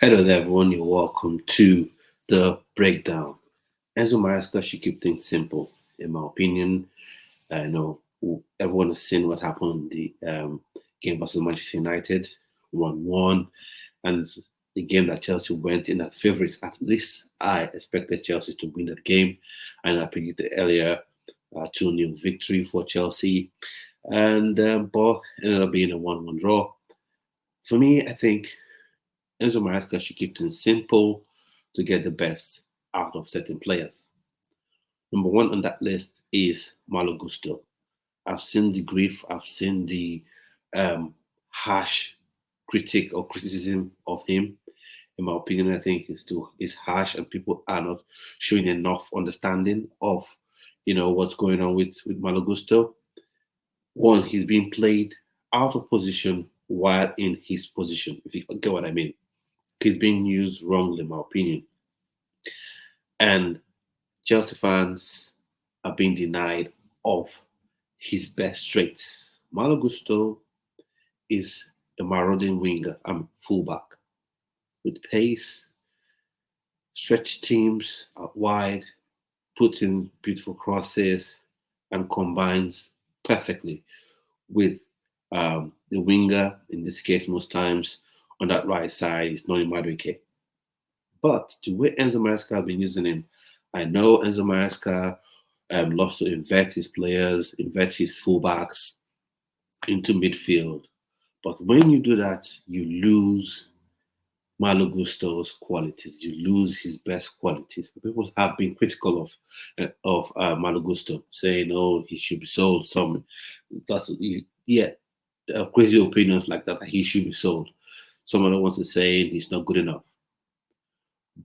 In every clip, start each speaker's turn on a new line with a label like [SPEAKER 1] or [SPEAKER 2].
[SPEAKER 1] Hello there, everyone. You're welcome to the breakdown. Enzo Maresca should keep things simple, in my opinion. I know everyone has seen what happened in the game versus Manchester United, 1-1, and the game that Chelsea went in as favourites. At least I expected Chelsea to win that game, and I predicted earlier 2-0 victory for Chelsea, and but ended up being a 1-1 draw. For me, I think Enzo Maresca should keep things simple to get the best out of certain players. Number one on that list is Malo Gusto. I've seen the grief, I've seen the harsh critic or criticism of him. In my opinion, I think is harsh, and people are not showing enough understanding of what's going on with Malo Gusto. One, he's being played out of position while in his position, if you get what I mean. He's being used wrongly, in my opinion. And Chelsea fans are being denied of his best traits. Malo Gusto is a marauding winger, fullback with pace, stretch teams out wide, puts in beautiful crosses, and combines perfectly with the winger. In this case, most times on that right side is Noni Madueke. But the way Enzo Maresca has been using him, I know Enzo Maresca loves to invert his players, invert his fullbacks into midfield. But when you do that, you lose Malo Gusto's qualities. You lose his best qualities. People have been critical of Malo Gusto, saying, "Oh, he should be sold." Some that's yeah, crazy opinions like that. He should be sold. Someone wants to say he's not good enough,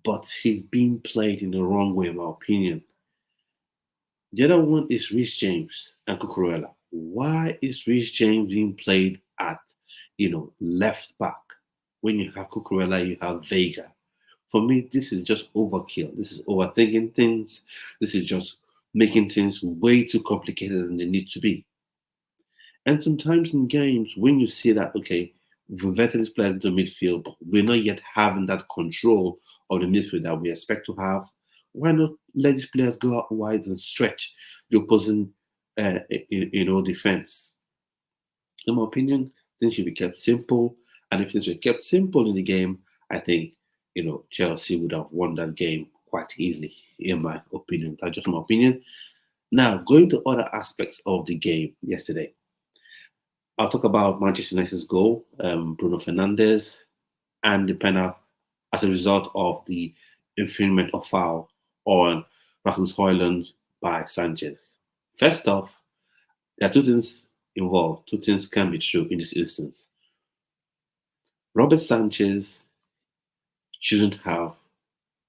[SPEAKER 1] but he's being played in the wrong way, in my opinion. The other one is Rich James and Cucurella. Why is Rich James being played at, left back? When you have Cucurella, you have Vega. For me, this is just overkill. This is overthinking things. This is just making things way too complicated than they need to be. And sometimes in games, when you see that, okay, we've invited these players into midfield, but we're not yet having that control of the midfield that we expect to have, why not let these players go out wide and stretch the opposing, defense? In my opinion, things should be kept simple. And if things were kept simple in the game, I think, Chelsea would have won that game quite easily, in my opinion. That's just my opinion. Now, going to other aspects of the game yesterday. I'll talk about Manchester United's goal, Bruno Fernandes, and the penalty as a result of the infringement of foul on Rasmus Højlund by Sanchez. First off, there are two things involved. Two things can be true in this instance. Robert Sanchez shouldn't have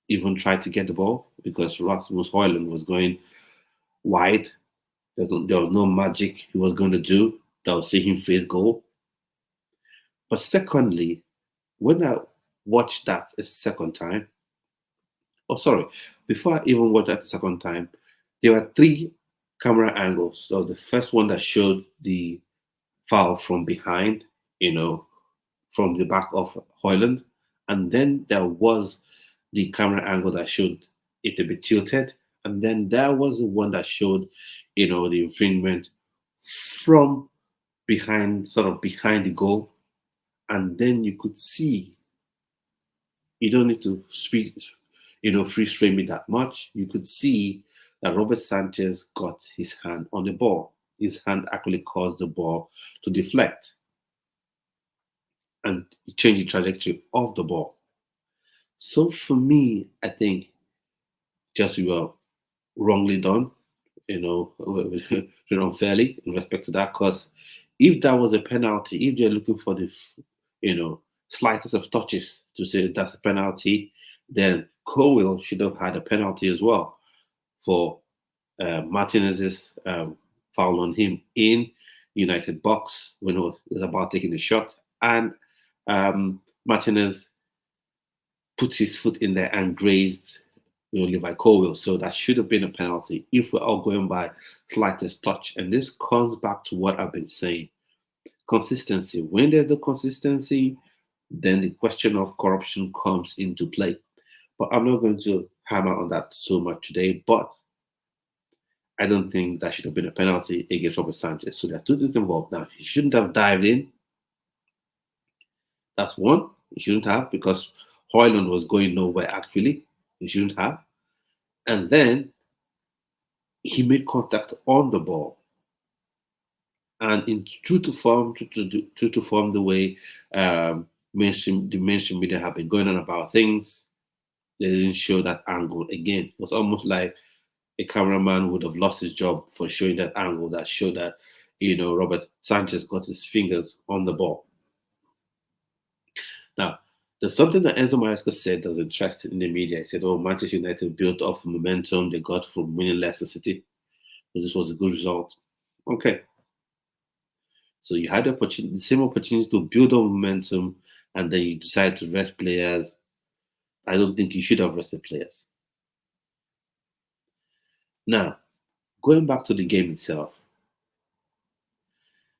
[SPEAKER 1] even tried to get the ball because Rasmus Højlund was going wide. There was no magic he was going to do that would see him face goal. But secondly, when I watched that a second time, oh sorry, before I even watched that a second time, there were three camera angles. So the first one that showed the foul from behind, from the back of Hoyland, and then there was the camera angle that showed it a bit tilted, and then there was the one that showed, the infringement from behind, sort of behind the goal, and then you could see. You don't need to speak, freeze frame it that much. You could see that Robert Sanchez got his hand on the ball. His hand actually caused the ball to deflect and change the trajectory of the ball. So for me, I think just we were wrongly done, unfairly in respect to that. Because if that was a penalty, if they're looking for the, slightest of touches to say that's a penalty, then Cowell should have had a penalty as well for Martinez's foul on him in United box when he was about taking the shot, and Martinez put his foot in there and grazed Levi Colwill. So that should have been a penalty if we're all going by slightest touch. And this comes back to what I've been saying. Consistency. When there's the consistency, then the question of corruption comes into play. But I'm not going to hammer on that so much today. But I don't think that should have been a penalty against Robert Sanchez. So there are two things involved now. He shouldn't have dived in. That's one. He shouldn't have because Hoyland was going nowhere actually. He shouldn't have. And then he made contact on the ball. And in true to form, the way the mainstream media have been going on about things, they didn't show that angle again. It was almost like a cameraman would have lost his job for showing that angle that showed that, Robert Sanchez got his fingers on the ball. Now, there's something that Enzo Maresca said that was interesting in the media. He said, "Oh, Manchester United built off momentum they got from winning Leicester City. So this was a good result." Okay. So you had the same opportunity to build on momentum, and then you decide to rest players. I don't think you should have rested players. Now, going back to the game itself,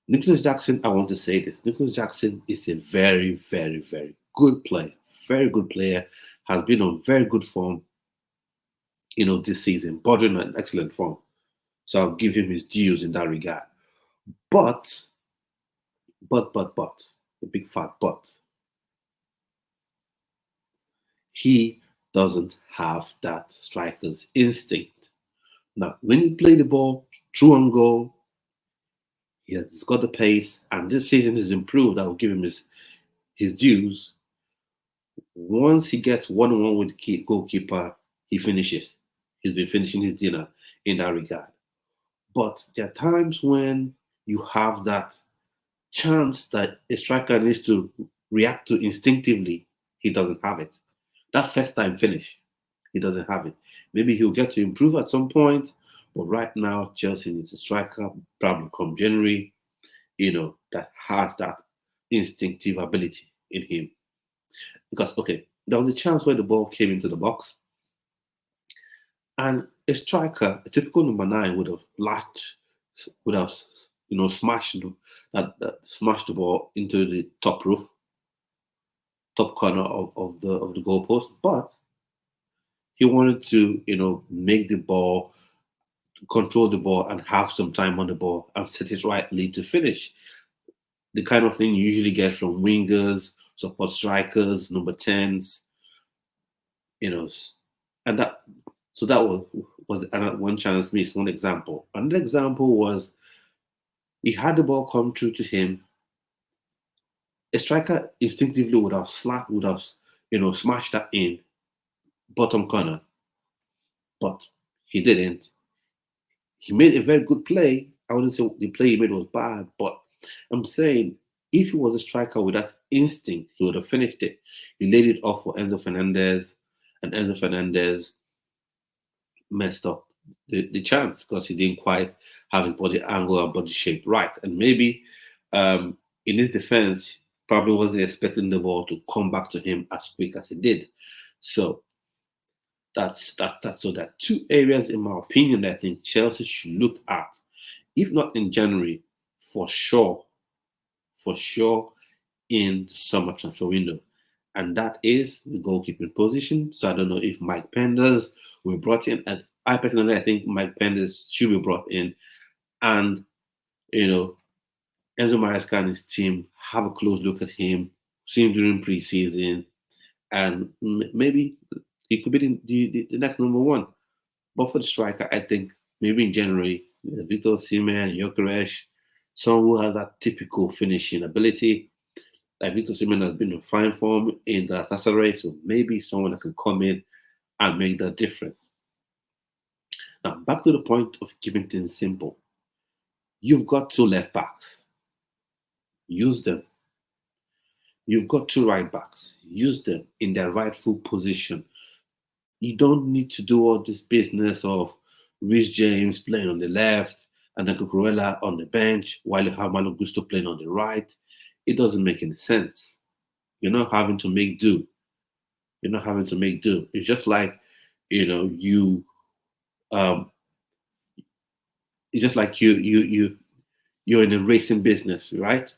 [SPEAKER 1] Nicholas Jackson, I want to say this. Nicholas Jackson is a very, very, very good player. Very good player. Has been on very good form, this season, bordering on excellent form. So I'll give him his dues in that regard. But, a big fat but, he doesn't have that striker's instinct. Now, when you play the ball through and goal, he has got the pace, and this season has improved. I will give him his dues. Once he gets one-on-one with the goalkeeper, he finishes. He's been finishing his dinner in that regard. But there are times when you have that chance that a striker needs to react to instinctively. He doesn't have it. That first time finish, he doesn't have it. Maybe he'll get to improve at some point, but right now, Chelsea needs a striker, probably come January, that has that instinctive ability in him. Because, okay, there was a chance where the ball came into the box, and a striker, a typical number 9, would have, smashed smashed the ball into the top roof, top corner of the goalpost. But he wanted to, make the ball, control the ball, and have some time on the ball and set it rightly to finish. The kind of thing you usually get from wingers, support strikers, number 10s, and that was one chance missed, one example. Another example was he had the ball come through to him. A striker instinctively would have smashed that in bottom corner, but he didn't. He made a very good play. I wouldn't say the play he made was bad, but I'm saying if he was a striker with that instinct, he would have finished it. He laid it off for Enzo Fernandez, and Enzo Fernandez messed up the chance because he didn't quite have his body angle and body shape right. And maybe in his defense, probably wasn't expecting the ball to come back to him as quick as it did. So that's so there are two areas, in my opinion, that I think Chelsea should look at, if not in January, for sure in the summer transfer window. And that is the goalkeeping position. So I don't know if Mike Penders will be brought in. And I personally, I think Mike Penders should be brought in. And, Enzo Maresca and his team have a close look at him, see him during preseason, and maybe he could be the next number 1. But for the striker, I think maybe in January, Victor Osimhen, Gyökeres, someone who has that typical finishing ability. Like Victor Osimhen has been in fine form in the Galatasaray, so maybe someone that can come in and make that difference. Now, back to the point of keeping things simple. You've got 2 left backs. Use them. You've got 2 right backs. Use them in their rightful position. You don't need to do all this business of Rhys James playing on the left and then Cucurella on the bench while you have Malo Gusto playing on the right. It doesn't make any sense. You're not having to make do. It's just like, it's just like you're in a racing business, right?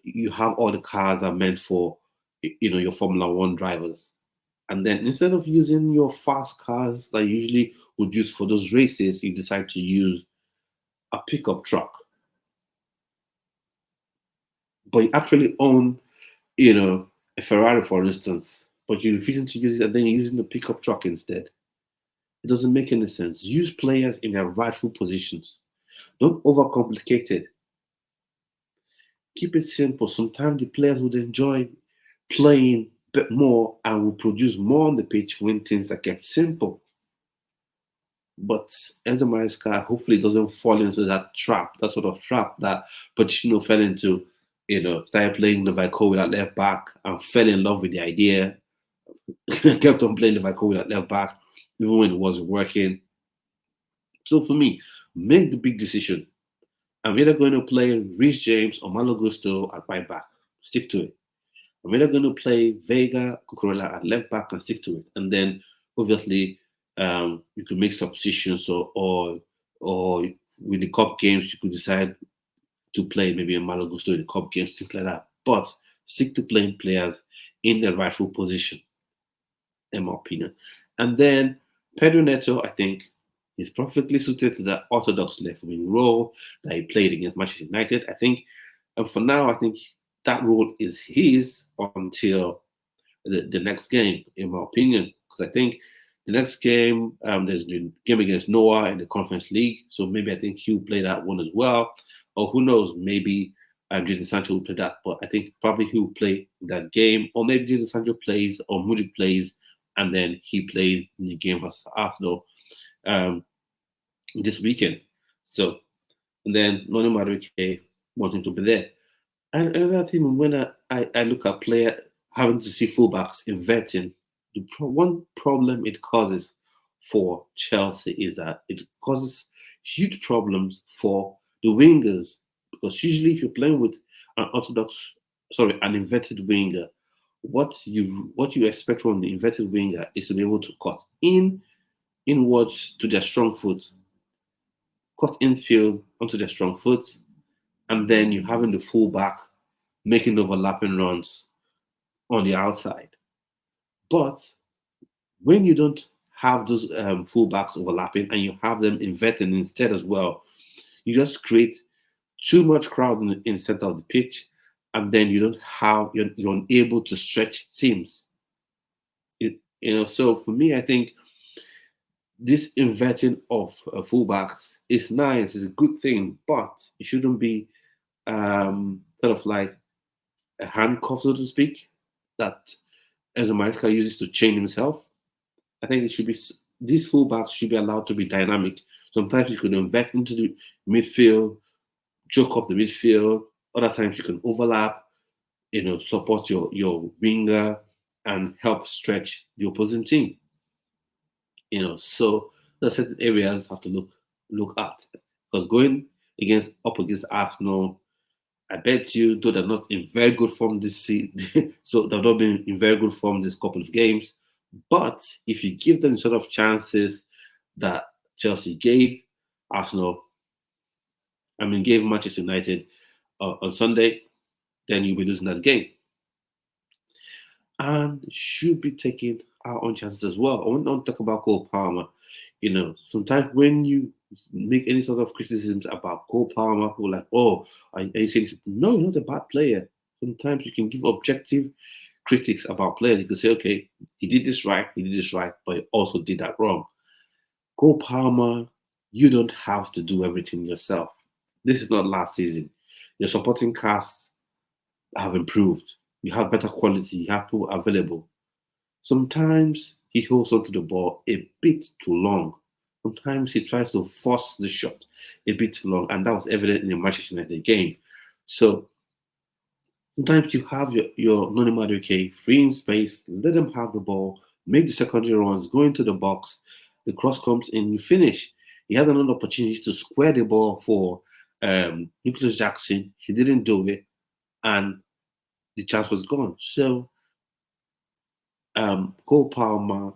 [SPEAKER 1] You have all the cars are meant for, your Formula One drivers. And then instead of using your fast cars that you usually would use for those races, you decide to use a pickup truck. But you actually own, a Ferrari, for instance, but you're refusing to use it and then you're using the pickup truck instead. It doesn't make any sense. Use players in their rightful positions. Don't overcomplicate it. Keep it simple. Sometimes the players would enjoy playing a bit more and will produce more on the pitch when things are kept simple. But Enzo Maresca hopefully doesn't fall into that trap, that sort of trap that Pochettino fell into. Started playing the Vico at left back and fell in love with the idea. Kept on playing the Vico at left back, even when it wasn't working. So for me, make the big decision. I'm either going to play Rhys James or Malo Gusto at right back. Stick to it. I'm either going to play Vega, Cucurella at left back and stick to it. And then obviously you could make substitutions or with the cup games you could decide to play maybe a Malo Gusto in the cup games, things like that. But stick to playing players in their rightful position, in my opinion. And then Pedro Neto, I think, is perfectly suited to that orthodox left wing role that he played against Manchester United. I think, and for now, I think that role is his until the next game, in my opinion. Because I think the next game, there's the game against Noah in the Conference League. So maybe I think he'll play that one as well. Or who knows, maybe Jadon Sancho will play that. But I think probably he'll play that game. Or maybe Jadon Sancho plays or Mudrik plays and then he plays in the game versus Arsenal this weekend. So, and then Noni Madueke wanting to be there. And another thing, when I look at player having to see fullbacks inverting, one problem it causes for Chelsea is that it causes huge problems for the wingers because usually if you're playing with an inverted winger, what you expect from the inverted winger is to be able to cut inwards to their strong foot, cut infield onto their strong foot, and then you having the fullback making overlapping runs on the outside. But when you don't have those fullbacks overlapping and you have them inverting instead as well, you just create too much crowd in the center of the pitch, and then you're unable to stretch teams. So for me, I think this inverting of fullbacks is nice, it's a good thing, but it shouldn't be sort of like a handcuff, so to speak, that Enzo Maresca uses to chain himself. I think these fullbacks should be allowed to be dynamic. Sometimes you can invert into the midfield, choke up the midfield. Other times you can overlap, support your winger and help stretch the opposing team. So there's certain areas have to look at because going against Arsenal, I bet you, though they're not in very good form this season, so they've not been in very good form this couple of games. But if you give them the sort of chances that Chelsea gave Arsenal, gave Manchester United on Sunday, then you'll be losing that game. And should be taking our own chances as well. I want to talk about Cole Palmer. Sometimes when you make any sort of criticisms about Cole Palmer, people are like, oh, are you saying this? No, he's not a bad player. Sometimes you can give objective critics about players. You can say, okay, he did this right, but he also did that wrong. Cole Palmer, you don't have to do everything yourself. This is not last season. Your supporting cast have improved. You have better quality. You have people available. Sometimes he holds onto the ball a bit too long. Sometimes he tries to force the shot a bit too long, and that was evident in the Manchester United game. So sometimes you have your Noni Madueke free in space, let them have the ball, make the secondary runs, go into the box, the cross comes in, you finish. He had another opportunity to square the ball for Nicholas Jackson. He didn't do it, and the chance was gone. So, Cole Palmer,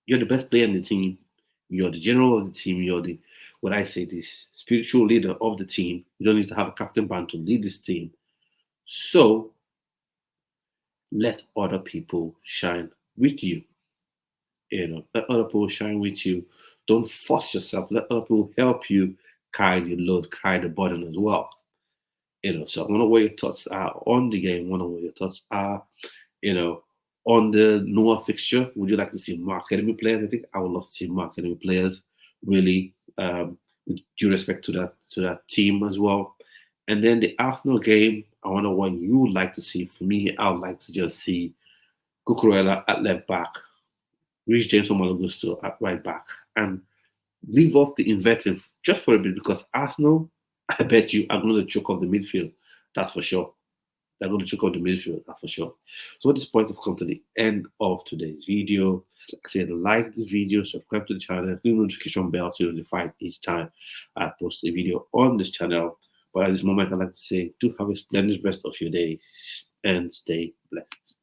[SPEAKER 1] you're the best player in the team. You're the general of the team. You're the spiritual leader of the team. You don't need to have a captain band to lead this team. So, let other people shine with you. Let other people shine with you. Don't force yourself. Let other people help you carry the load, carry the burden as well. So I wonder what your thoughts are on the game. I wonder what your thoughts are, you know, on the Noah fixture. Would you like to see more academy players? I think I would love to see more academy players, really, with due respect to that team as well. And then the Arsenal game, I wonder what you would like to see. For me, I would like to just see Cucurella at left back, Rich James or Malagusto at right back, and leave off the inventive just for a bit because Arsenal, I bet you, are going to choke off the midfield. That's for sure. They're going to check out the midfield, that's for sure. So at this point, we've come to the end of today's video. Like I said, like the video, subscribe to the channel, click the notification bell to be notified each time I post a video on this channel. But at this moment, I'd like to say, do have a splendid rest of your day and stay blessed.